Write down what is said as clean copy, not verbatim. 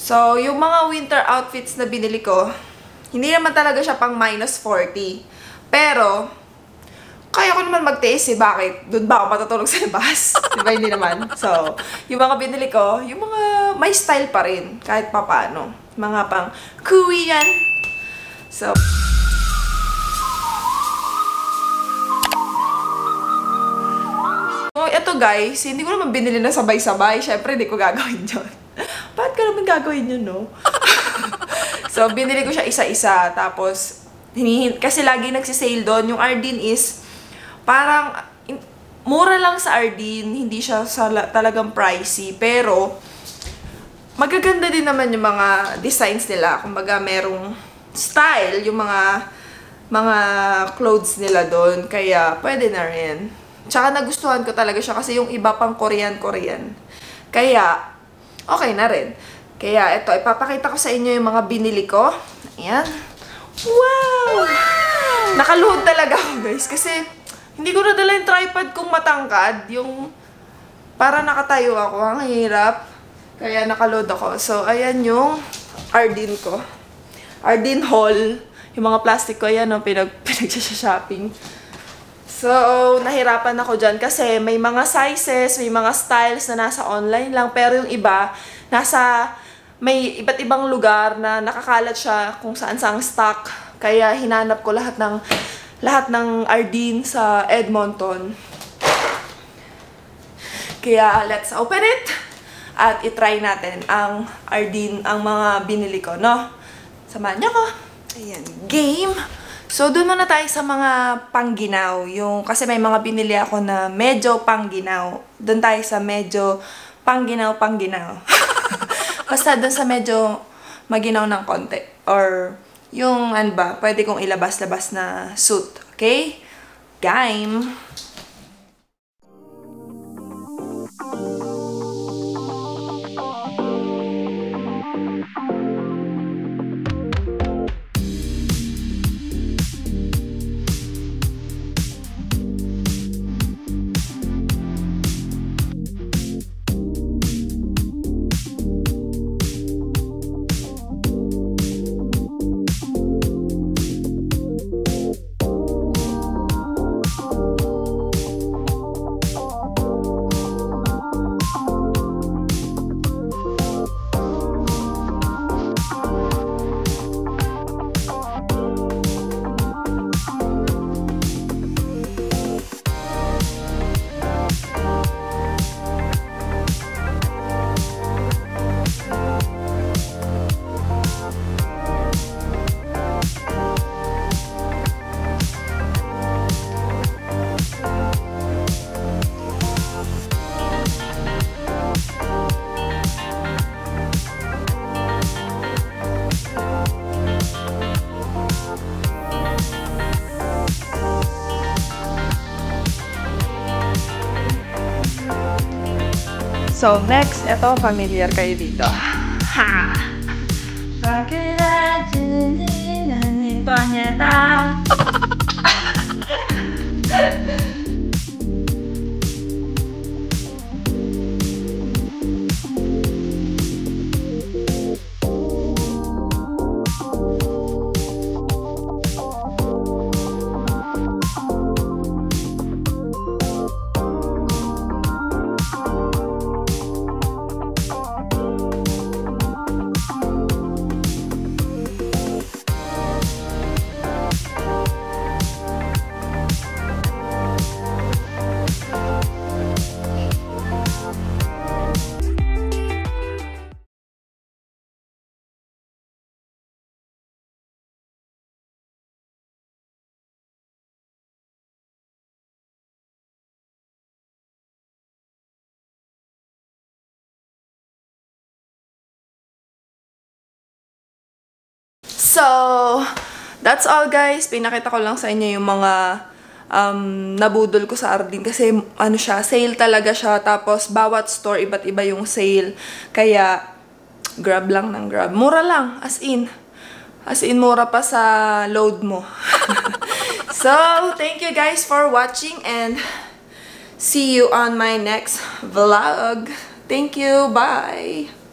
So, yung mga winter outfits na binili ko, hindi naman talaga siya pang -40. Pero, kaya ko naman magtiis eh. Bakit? Doon ba ako matutulog sa labas? Diba? Hindi naman. So, yung mga binili ko, yung mga may style pa rin. Kahit papaano. Mga pang Korean. So, ito guys, hindi ko naman binili na sabay-sabay. Syempre, hindi ko gagawin yun. Bakit ka naman gagawin yun, no? So, binili ko siya isa-isa. Tapos, kasi lagi nagsisale doon. Yung Ardeen is, parang, mura lang sa Ardeen. Hindi siya talagang pricey. Pero, magaganda din naman yung mga designs nila. Kumbaga, merong style, yung mga clothes nila doon. Kaya, pwede na rin. Tsaka nagustuhan ko talaga siya kasi yung iba pang Korean. Kaya, okay na rin. Kaya ito, ipapakita ko sa inyo yung mga binili ko. Ayan. Wow! Nakaluhod talaga ako guys kasi hindi ko nadala yung tripod kong matangkad. Yung para nakatayo ako. Ang hirap. Kaya nakaluhod ako. So, ayan yung Ardeen ko. Ardeen haul. Yung mga plastic ko, ayan o, pinag-shopping. So, nahirapan ako dyan kasi may mga sizes, may mga styles na nasa online lang. Pero yung iba, may iba't ibang lugar na nakakalat siya kung saan-saang stock. Kaya hinanap ko lahat ng Ardeen sa Edmonton. Kaya, let's open it! At itry natin ang Ardeen, ang mga binili ko, no? Samahan niyo ko. Ayan, game! So, doon muna tayo sa mga pangginaw. Kasi may mga binili ako na medyo pangginaw. Doon tayo sa medyo pangginaw. Basta doon sa medyo maginaw ng konti. Or, yung ano ba, pwede kong ilabas-labas na suit. Okay? Game! So, next, ito, familiar kayo dito. Ha! Bakit natin ito niya ta? So, that's all guys. Pinakita ko lang sa inyo yung mga nabudol ko sa Ardeen. Kasi ano siya, sale talaga siya. Tapos bawat store, iba't iba yung sale. Kaya, grab lang ng grab. Mura lang, as in. As in, mura pa sa load mo. So, thank you guys for watching and see you on my next vlog. Thank you. Bye!